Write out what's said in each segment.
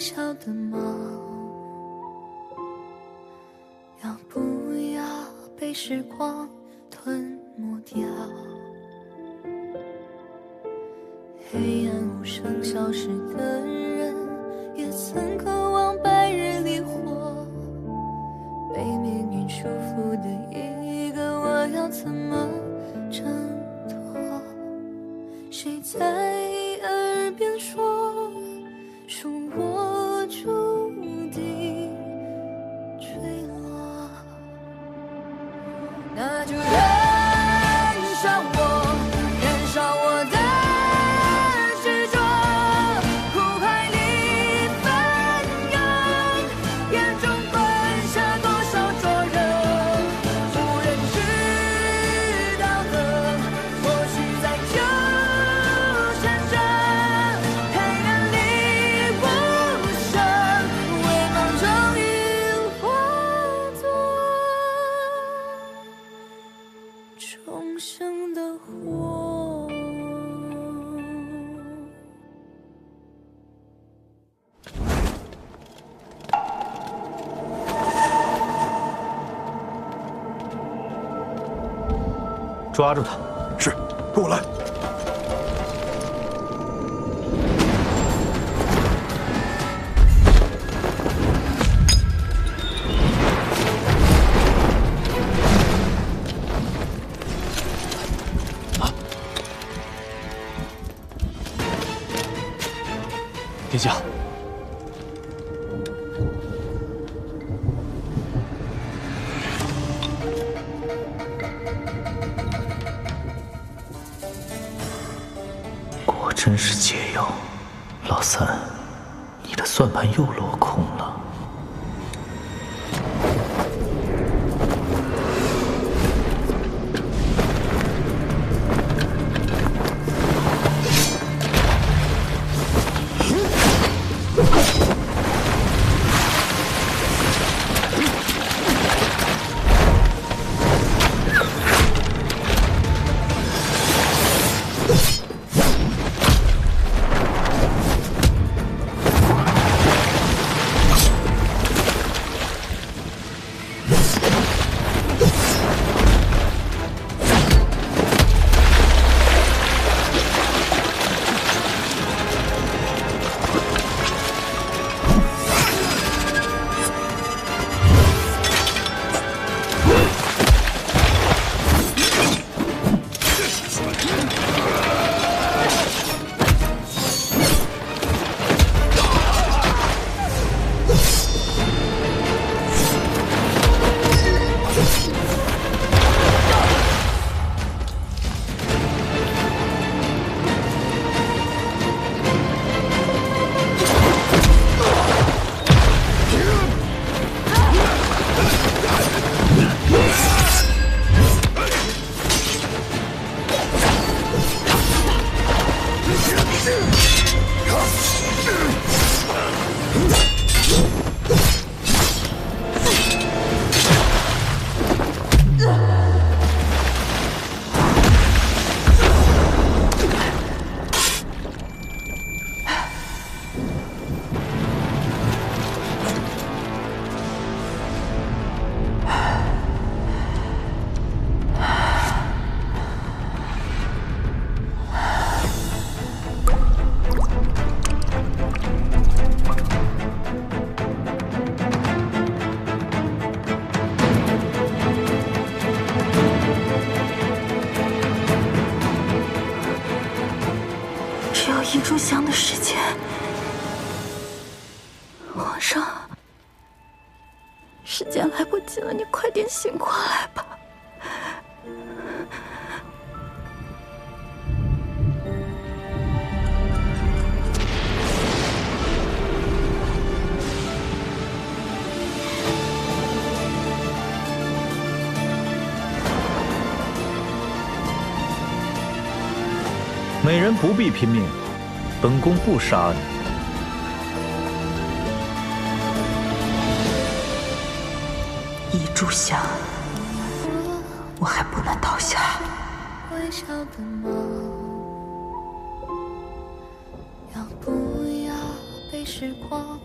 笑的吗？要不要被时光吞没掉？黑暗无声消失的人，也曾渴望白日里活。被命运束缚的一个我，要怎么挣脱？谁在耳边说我注定坠落？那就燃烧我，燃烧我的执着，苦海里翻涌，眼中灌下多少灼热，无人知道的，或许在纠缠着，黑暗里无声，微光终于化作重生的火。抓住他！是，跟我来。殿下，果真是解药。老三，你的算盘又落空了。一炷香的时间，皇上，时间来不及了，你快点醒过来吧。美人不必拼命，本宫不杀你。一炷香，我还不能倒下。微笑的吗？要不要被时光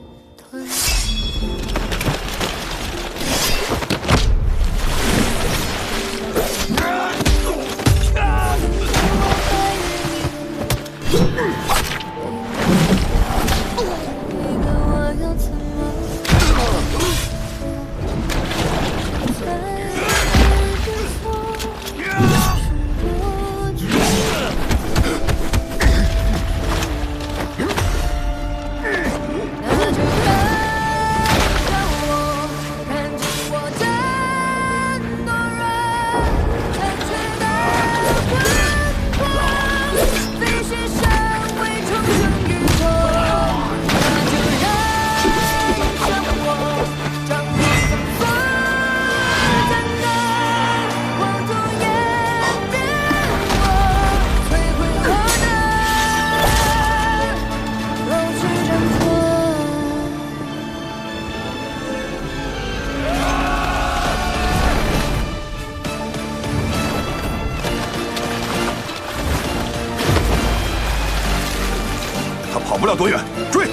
不了多远，追！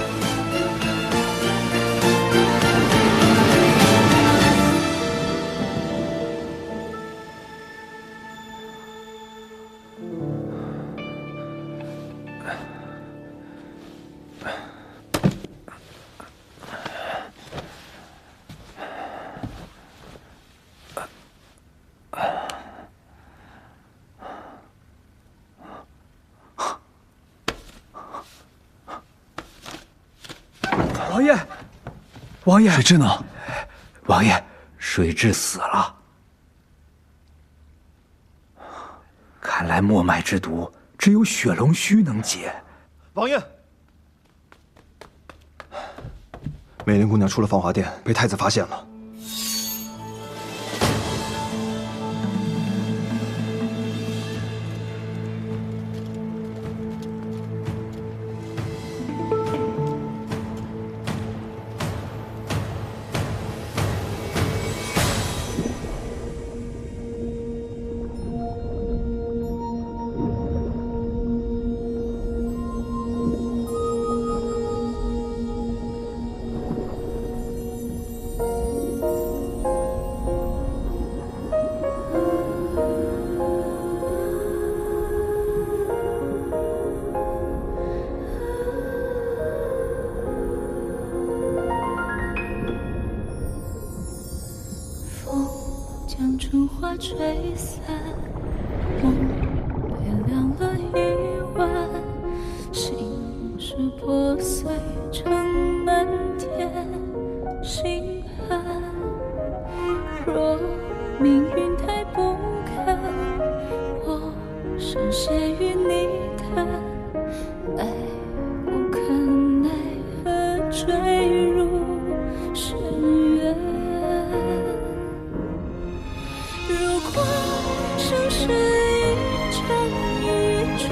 王爷，王爷，水蛭呢？王爷，水蛭死了。看来墨脉之毒只有血龙须能解。王爷，美玲姑娘出了芳华殿，被太子发现了。将春花吹散，梦被凉了一晚，心事破碎成漫天星汉。若命运太不堪，我深陷于泥潭，爱不可奈何坠入深渊。如果生是一场雨注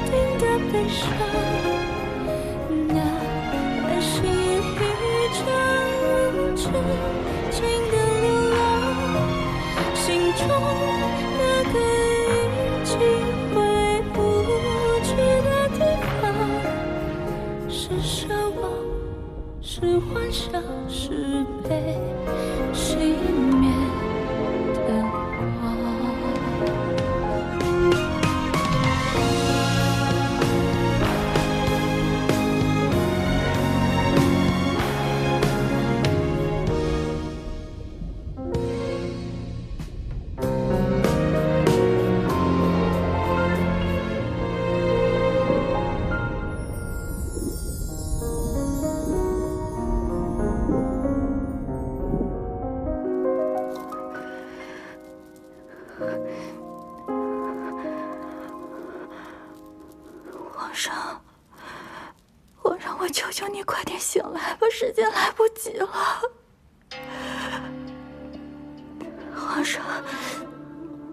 定的悲伤，那爱是一场无止境的流浪，心中那个已经回不去的地方，是奢望，是幻想，是被熄灭的光。皇上，我求求你快点醒来吧，时间来不及了。皇上，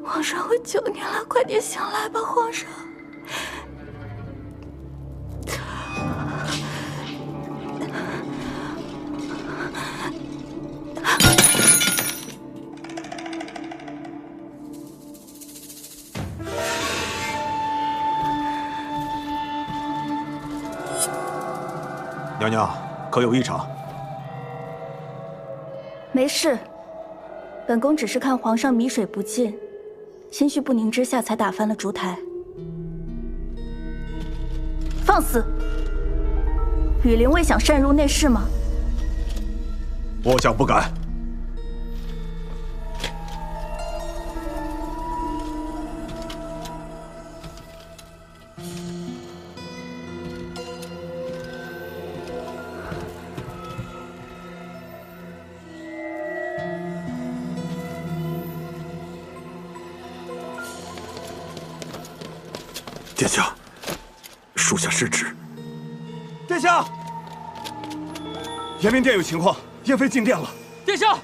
我求你了，快点醒来吧，皇上。娘娘，可有异常？没事，本宫只是看皇上米水不进，心绪不宁之下才打翻了烛台。放肆！羽灵未想擅入内室吗？末将不敢。殿下，属下失职。殿下，延明殿有情况，燕妃进殿了。殿下，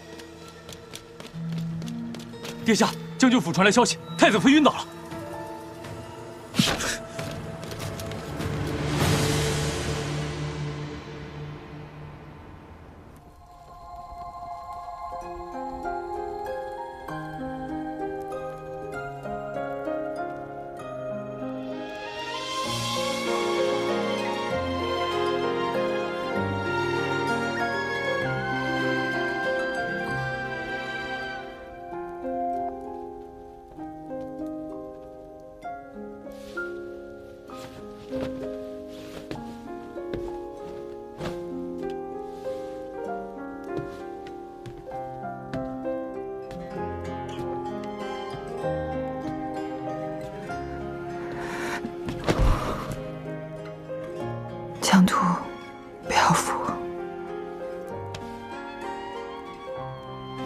殿下，将军府传来消息，太子妃晕倒了。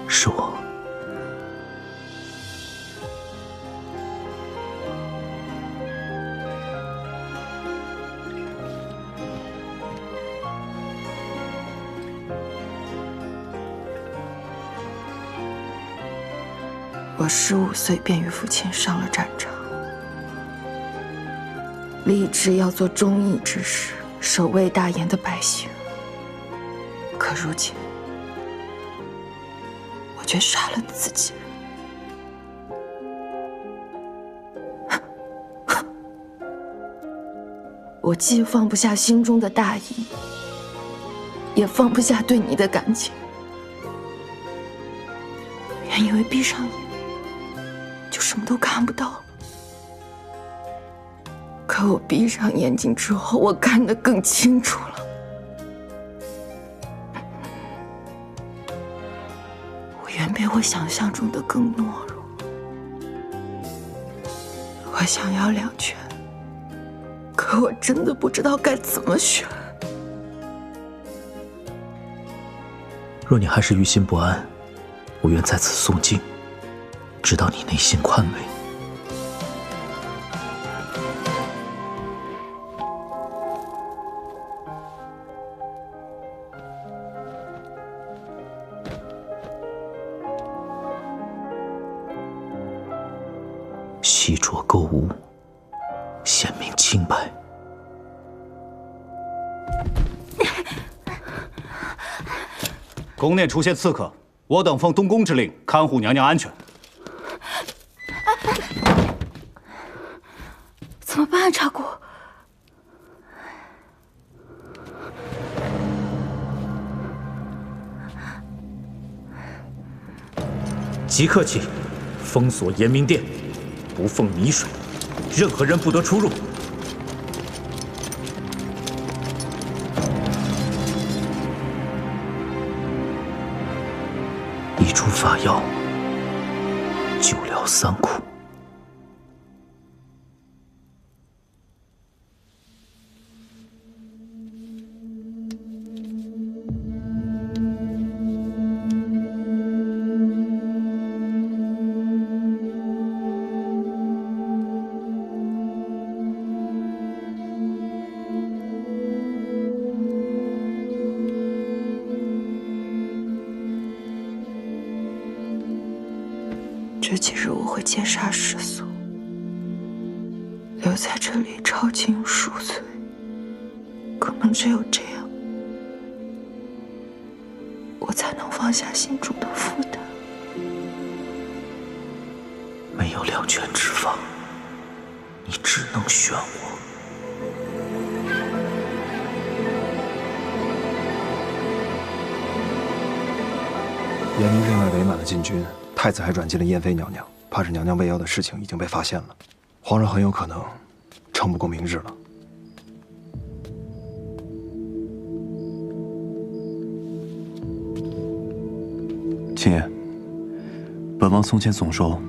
是我。我15岁便与父亲上了战场，立志要做忠义之士，守卫大燕的百姓。可如今，我却杀了自己人。我既放不下心中的大义，也放不下对你的感情。原以为闭上眼就什么都看不到了，可我闭上眼睛之后，我看得更清楚了。我远比我想象中的更懦弱。我想要2全，可我真的不知道该怎么选。若你还是于心不安，我愿在此诵经，直到你内心宽慰。细酌勾无，显明清白。宫内出现刺客，我等奉东宫之令，看护娘娘安全。怎么办，茶姑？即刻起，封锁延明殿，不奉米水，任何人不得出入。一出法药，救了3苦。这几日我会戒杀世俗，留在这里抄经赎罪。可能只有这样，我才能放下心中的负担。没有2全之法，你只能选我。延明殿外围满了禁军，太子还软禁了燕妃娘娘，怕是娘娘喂药的事情已经被发现了，皇上很有可能撑不过明日了。秦爷，本王从前总说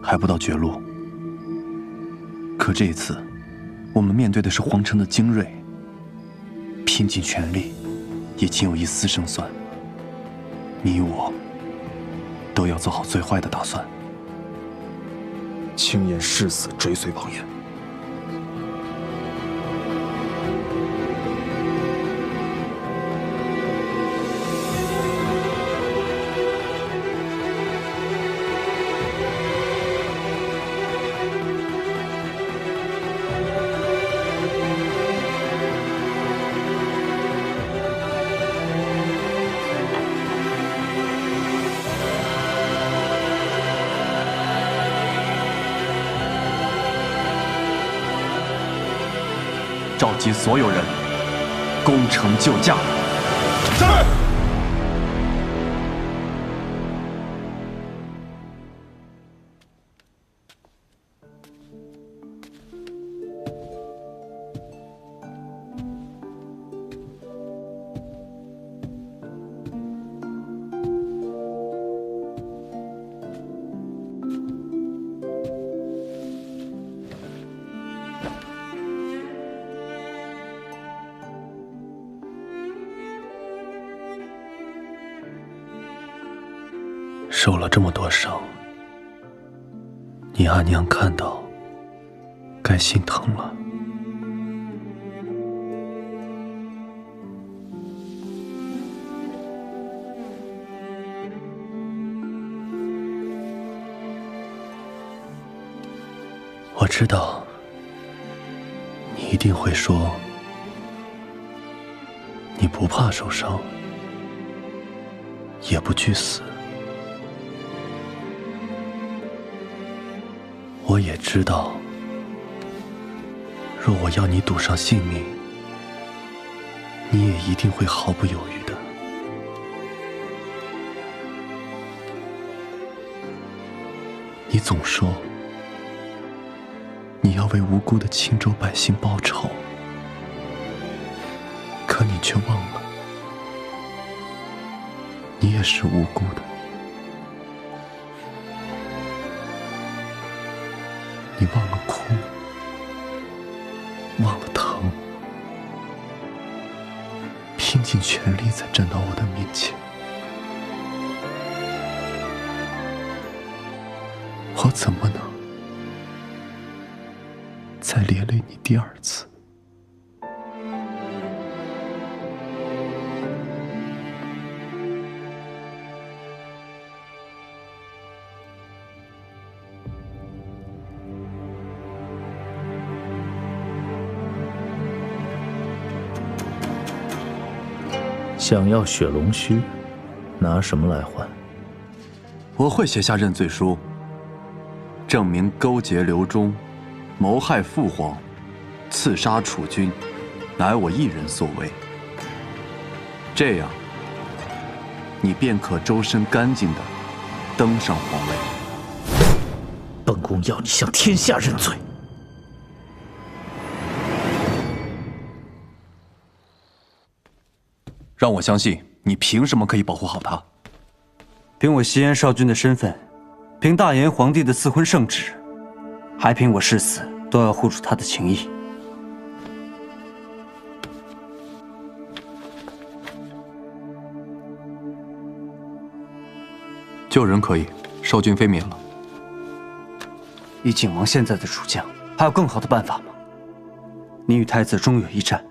还不到绝路，可这一次，我们面对的是皇城的精锐，拼尽全力，也仅有一丝胜算。你我都要做好最坏的打算。轻言誓死追随王爷。召集所有人，攻城救驾。是。受了这么多伤，你阿娘看到，该心疼了。我知道，你一定会说，你不怕受伤，也不惧死。我也知道，若我要你赌上性命，你也一定会毫不犹豫的。你总说你要为无辜的青州百姓报仇，可你却忘了，你也是无辜的。你忘了哭，忘了疼，拼尽全力才站到我的面前。我怎么能再连累你第二次？想要血龙须，拿什么来换？我会写下认罪书，证明勾结刘忠，谋害父皇，刺杀楚军，乃我一人所为。这样，你便可周身干净地登上皇位。本宫要你向天下认罪。让我相信，你凭什么可以保护好他？凭我西安少君的身份，凭大炎皇帝的赐婚圣旨，还凭我誓死都要护住他的情谊。救人可以，少君非免了。以景王现在的主将，还有更好的办法吗？你与太子终有一战，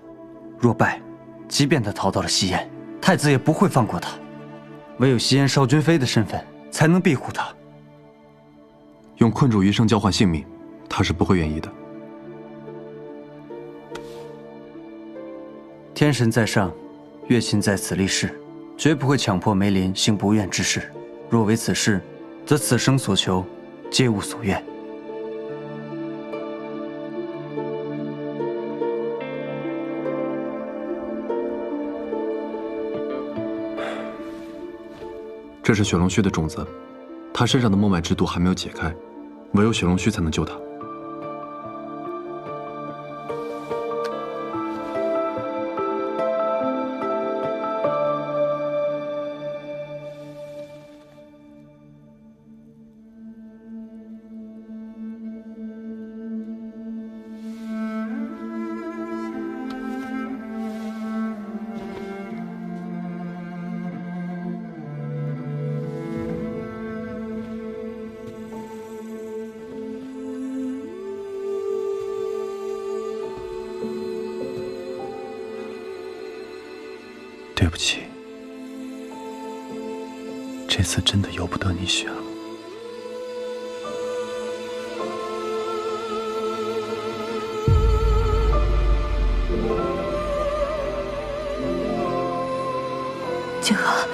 若败，即便他逃到了西安，太子也不会放过他。唯有西安少君妃的身份，才能庇护他。用困住余生交换性命，他是不会愿意的。天神在上，月神在此立誓，绝不会强迫梅林行不愿之事。若为此事，则此生所求，皆无所愿。这是血龙须的种子，他身上的墨脉之毒还没有解开，唯有血龙须才能救他。对不起，这次真的由不得你选了。景和，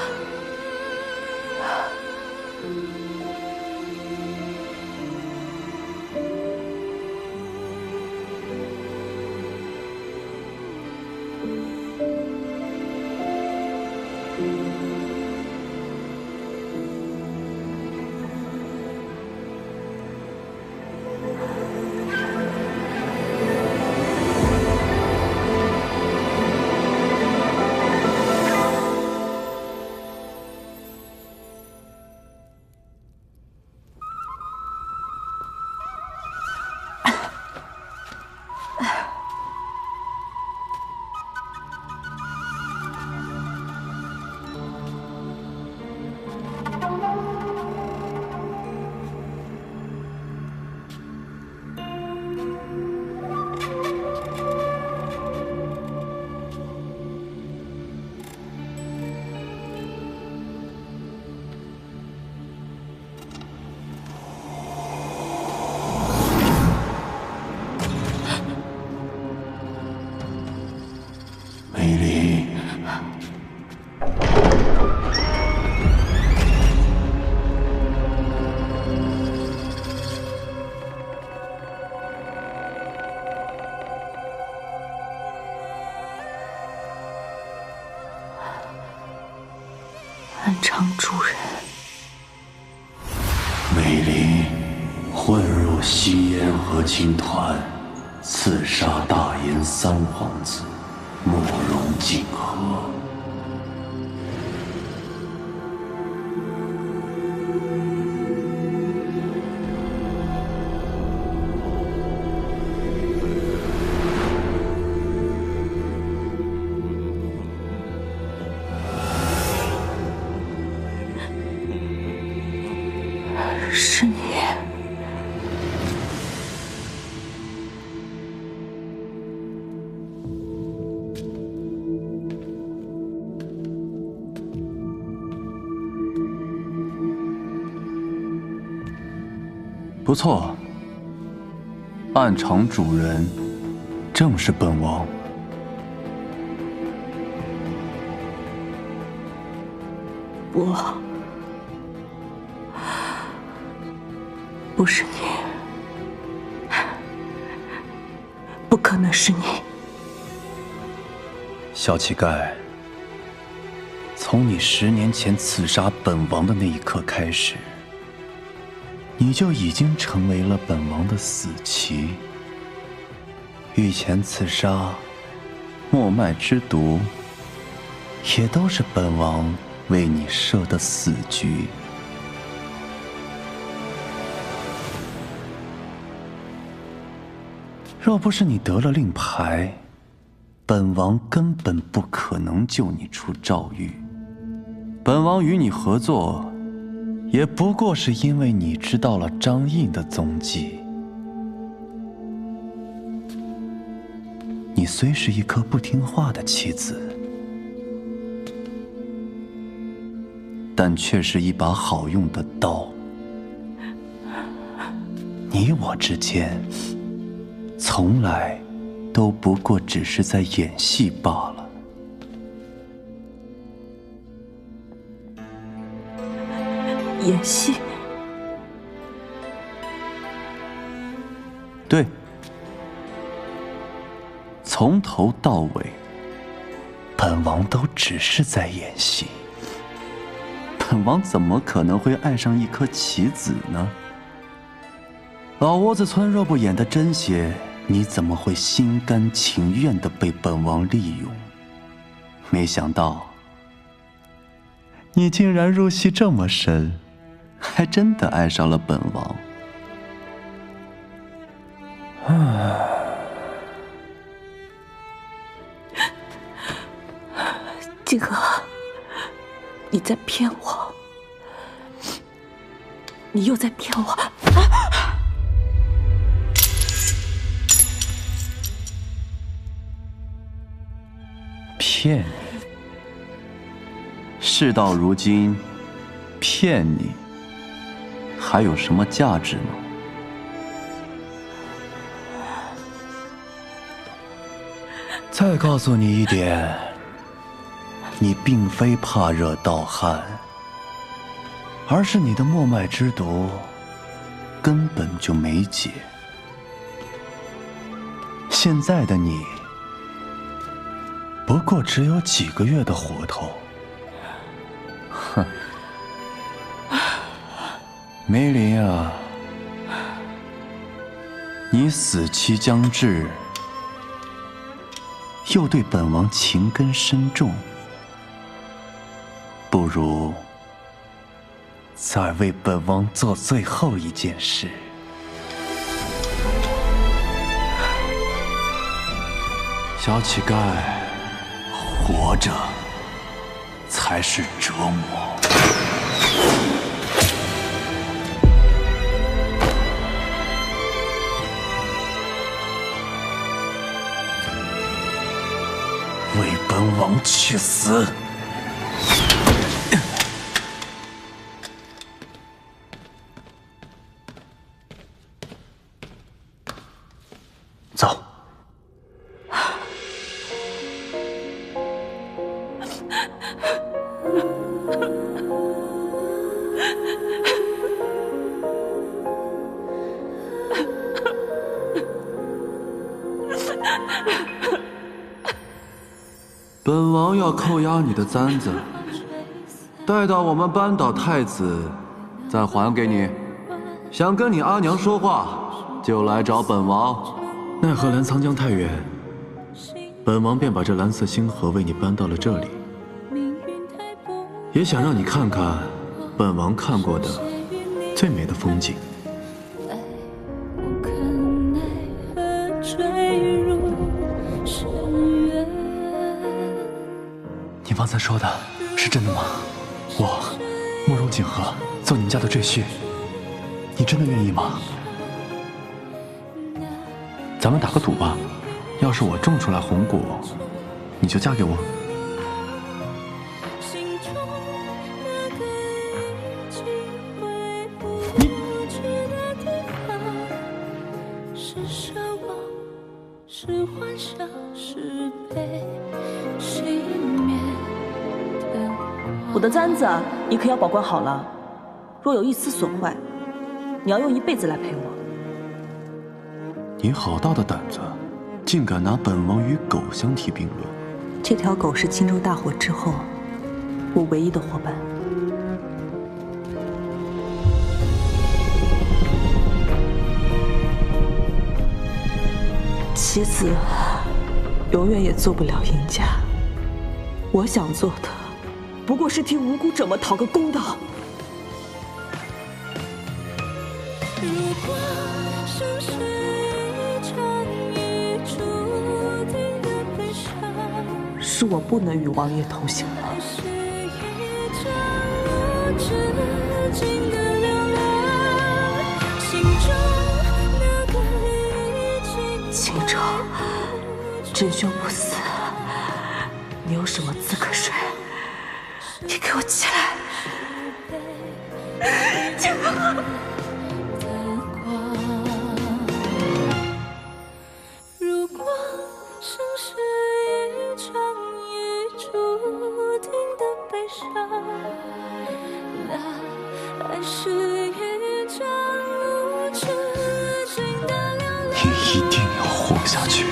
城主人。美林混入西燕和亲团，刺杀大燕三皇子，慕容景和。是你。不错，暗场主人正是本王。不是你，不可能是你。小乞丐，从你10年前刺杀本王的那一刻开始，你就已经成为了本王的死棋。御前刺杀、墨脉之毒，也都是本王为你设的死局。若不是你得了令牌，本王根本不可能救你出诏狱。本王与你合作，也不过是因为你知道了张印的踪迹。你虽是一颗不听话的棋子，但却是一把好用的刀。你我之间，从来都不过只是在演戏罢了。演戏？对，从头到尾，本王都只是在演戏。本王怎么可能会爱上一颗棋子呢？老窝子村若不演得真些，你怎么会心甘情愿地被本王利用？没想到，你竟然入戏这么深，还真的爱上了本王。景和，你在骗我，你又在骗我！骗你？事到如今，骗你还有什么价值吗？再告诉你一点，你并非怕热盗汗，而是你的墨脉之毒根本就没解。现在的你不过只有几个月的活头。哼，梅林啊，你死期将至，又对本王情根深重，不如再为本王做最后一件事。小乞丐，活着才是折磨。为本王去死！走。本王要扣押你的簪子，待到我们扳倒太子，再还给你。想跟你阿娘说话，就来找本王。奈何澜沧江太远，本王便把这蓝色星河为你搬到了这里，也想让你看看本王看过的最美的风景。你方才说的是真的吗？我慕容锦和做你们家的赘婿，你真的愿意吗？咱们打个赌吧，要是我种出来红果，你就嫁给我。我的簪子你可要保管好了，若有一丝损坏，你要用一辈子来赔我。你好大的胆子，竟敢拿本王与狗相提并论！这条狗是青州大火之后我唯一的伙伴。妻子永远也做不了赢家，我想做的不过是替无辜者们讨个公道。是我不能与王爷同行了。青州，真凶不死，你有什么资格睡？你给我起来！如果生是一场已注定的悲伤，那还是一场无止境的流浪。你一定要活下去！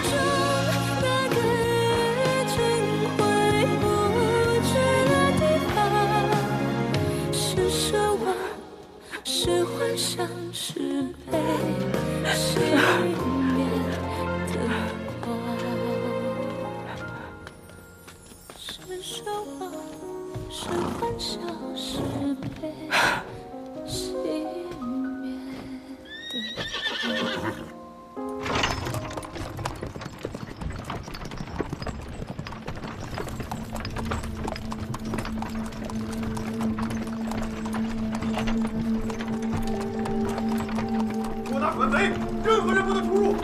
是幻想，是被熄灭的光，是奢望，是幻想，是被熄灭的光。反贼，任何人不得出入。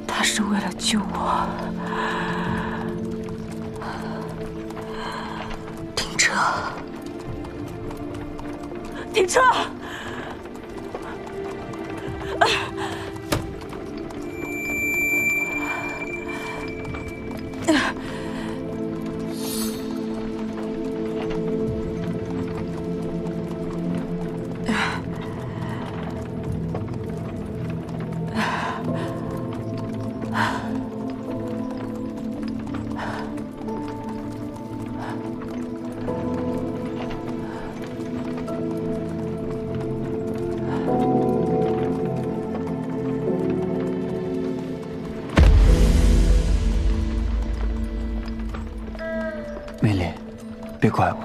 他是为了救我。停车！停车！美丽，别怪我。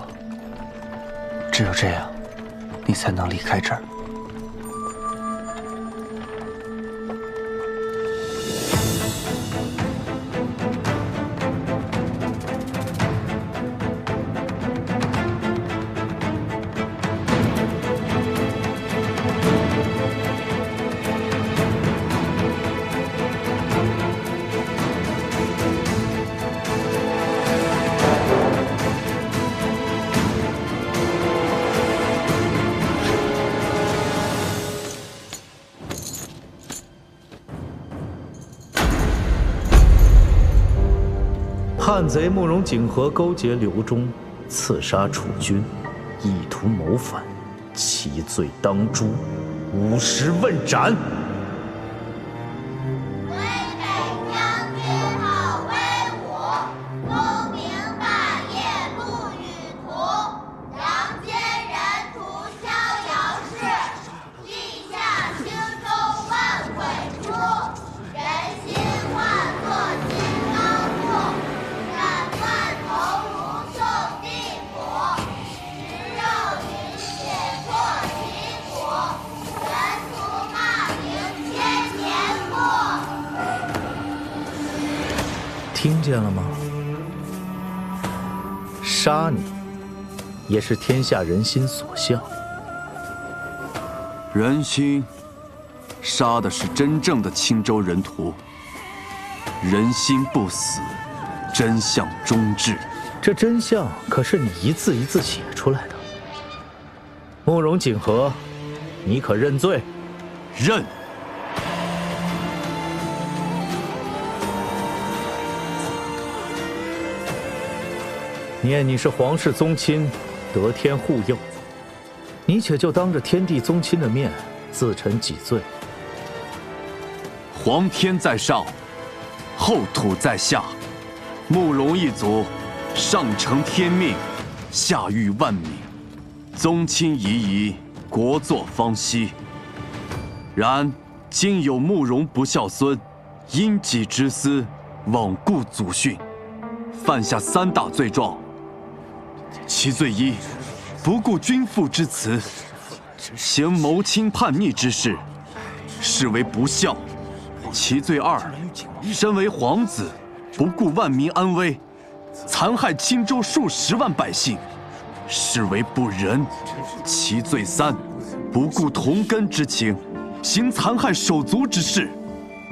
只有这样，你才能离开这儿。叛贼慕容景和勾结刘忠，刺杀楚军，意图谋反，其罪当诛，50问斩。听见了吗？杀你，也是天下人心所向。人心，杀的是真正的青州人屠。人心不死，真相终至。这真相可是你一字一字写出来的。慕容景和，你可认罪？认。念你是皇室宗亲，得天护佑，你且就当着天地宗亲的面自陈己罪。皇天在上，后土在下，慕容一族上承天命，下育万民，宗亲夷夷，国祚方息。然今有慕容不孝孙，因己之私，罔顾祖训，犯下3大罪状。其罪一，不顾君父之辞，行谋亲叛逆之事，是为不孝；其罪二，身为皇子，不顾万民安危，残害青州数10万百姓，是为不仁；其罪三，不顾同根之情，行残害手足之事，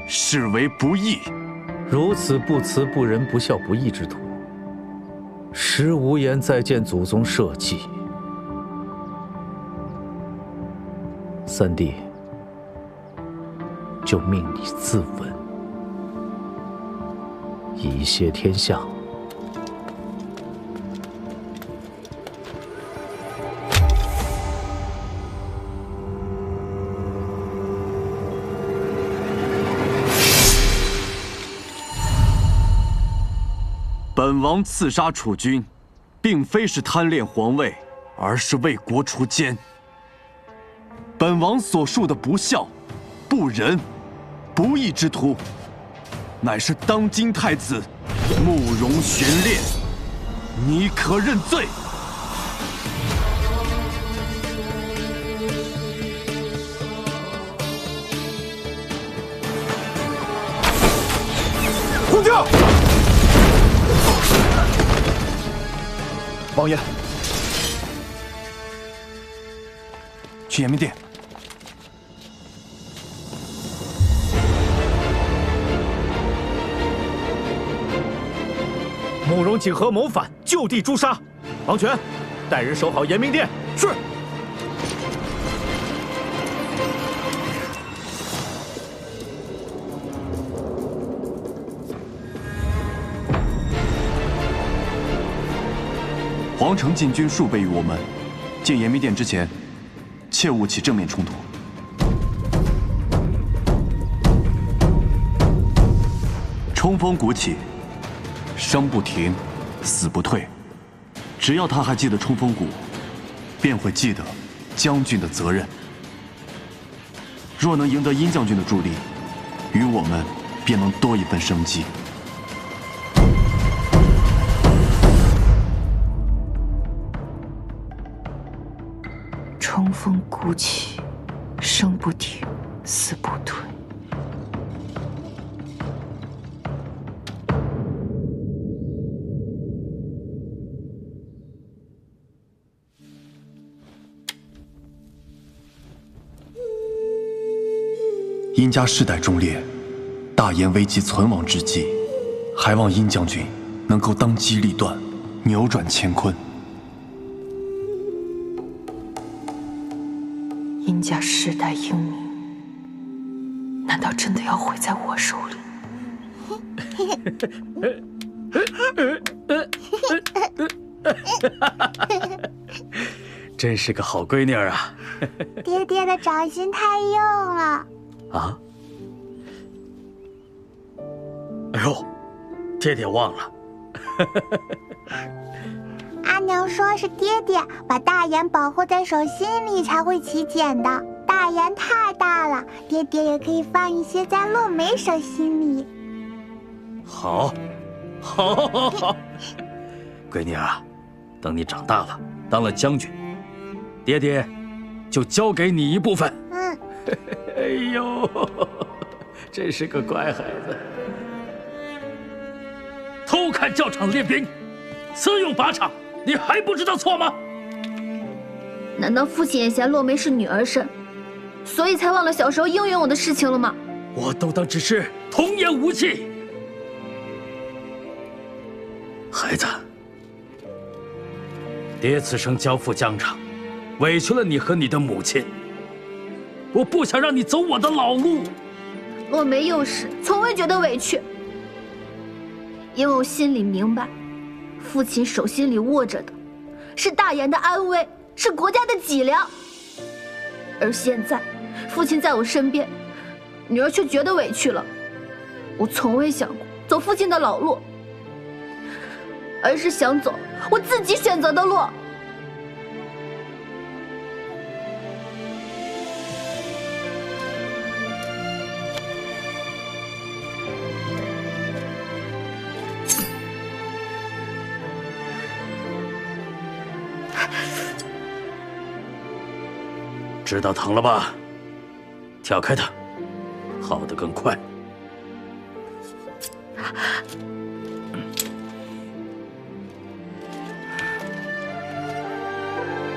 是为不义。如此不慈不仁不孝不义之徒，实无颜再见祖宗社稷。三弟，就命你自刎，以谢天下。本王刺杀楚军，并非是贪恋皇位，而是为国除奸。本王所述的不孝、不仁、不义之徒，乃是当今太子慕容玄烈，你可认罪？皇家！王爷，去延明殿。慕容景和谋反，就地诛杀。王权，带人守好延明殿。是。皇城禁军数倍于我们，进延明殿之前，切勿起正面冲突。冲锋鼓起，生不停，死不退。只要他还记得冲锋鼓，便会记得将军的责任。若能赢得殷将军的助力，于我们便能多一份生机。冲锋鼓起，生不停，死不退。殷家世代忠烈，大燕危机存亡之际，还望殷将军能够当机立断，扭转乾坤。殷家世代英明，难道真的要毁在我手里？真是个好闺女啊！爹爹的掌心太硬了。啊！哎呦，爹爹忘了。阿娘说是爹爹把大眼保护在手心里才会起茧的。大眼太大了，爹爹也可以放一些在陆梅手心里。好，好，闺女啊，等你长大了，当了将军，爹爹就交给你一部分。嗯。哎呦，真是个乖孩子。偷看教场练兵，私用靶场，你还不知道错吗？难道父亲也嫌洛梅是女儿身，所以才忘了小时候应援我的事情了吗？我都当只是童言无忌。孩子，爹此生交付疆场，委屈了你和你的母亲。我不想让你走我的老路。洛梅幼时从未觉得委屈，因为我心里明白，父亲手心里握着的是大言的安危，是国家的脊梁。而现在，父亲在我身边，女儿却觉得委屈了。我从未想过走父亲的老路，而是想走我自己选择的路。知道疼了吧？挑开它，好得更快。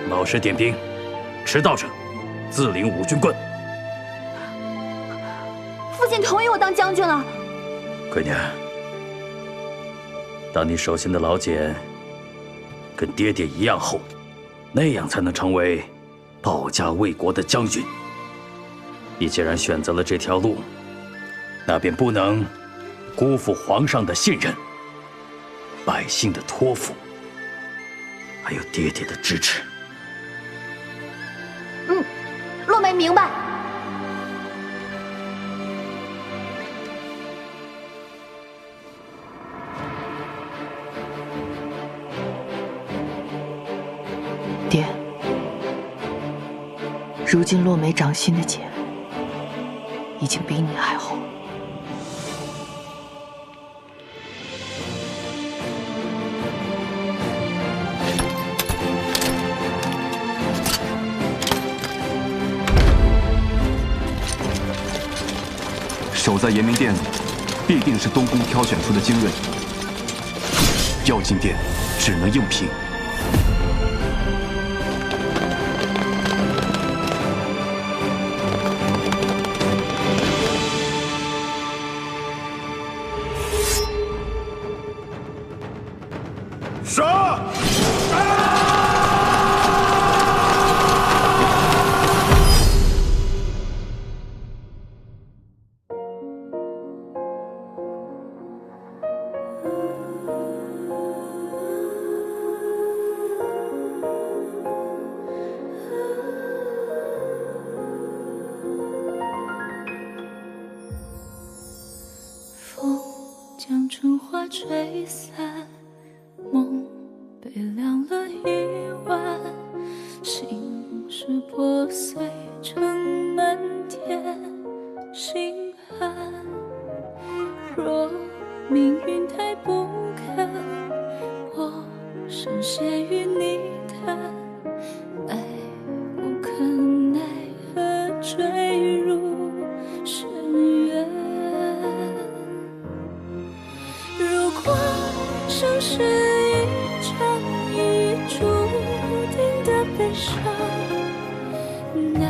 老师点兵，迟到者自领5军棍。父亲同意我当将军了。闺女，当你手心的老茧跟爹爹一样厚，那样才能成为保家卫国的将军。你既然选择了这条路，那便不能辜负皇上的信任、百姓的托付，还有爹爹的支持。洛梅明白。爹，如今洛梅掌心的茧已经比你还厚。守在延明殿里，必定是东宫挑选出的精锐。要进殿，只能硬拼。杀！风将春花吹散，梦悲凉了一晚，心事破碎成漫天星汉。若命运太不堪，我深陷于泥潭，爱无可奈何坠入深渊。如果生是一场已注定的悲伤，那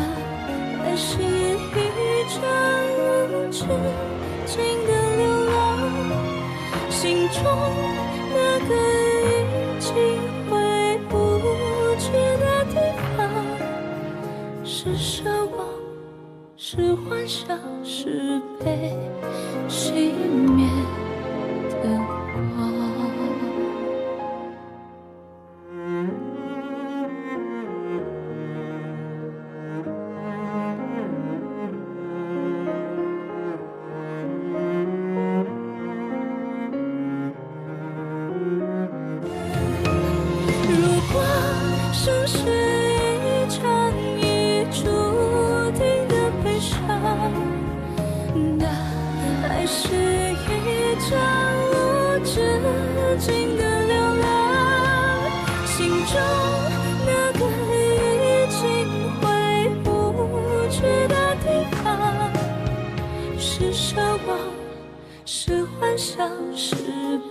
爱是一场无止境的流浪。心中那个已经回不去的地方，是奢望，是幻想，是被熄灭的光。如果生是一场已注定的悲伤，那还是一场无止境的流浪。心中那个已经回不去的地方，是奢望，是幻想，是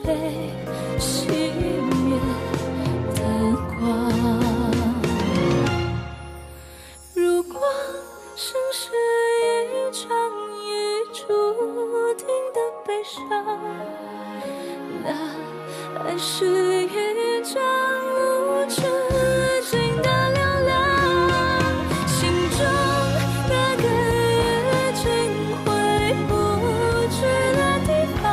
被熄灭的光。如果生是一场已注定的悲伤，那爱是一场无止境的流浪。心中那个已经回不去的地方，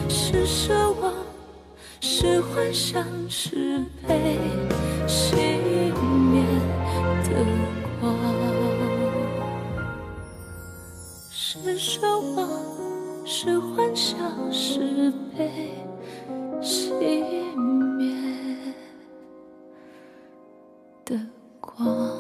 是奢望，是幻想，是被熄灭的光。是奢望，是幻想，是被熄灭的光。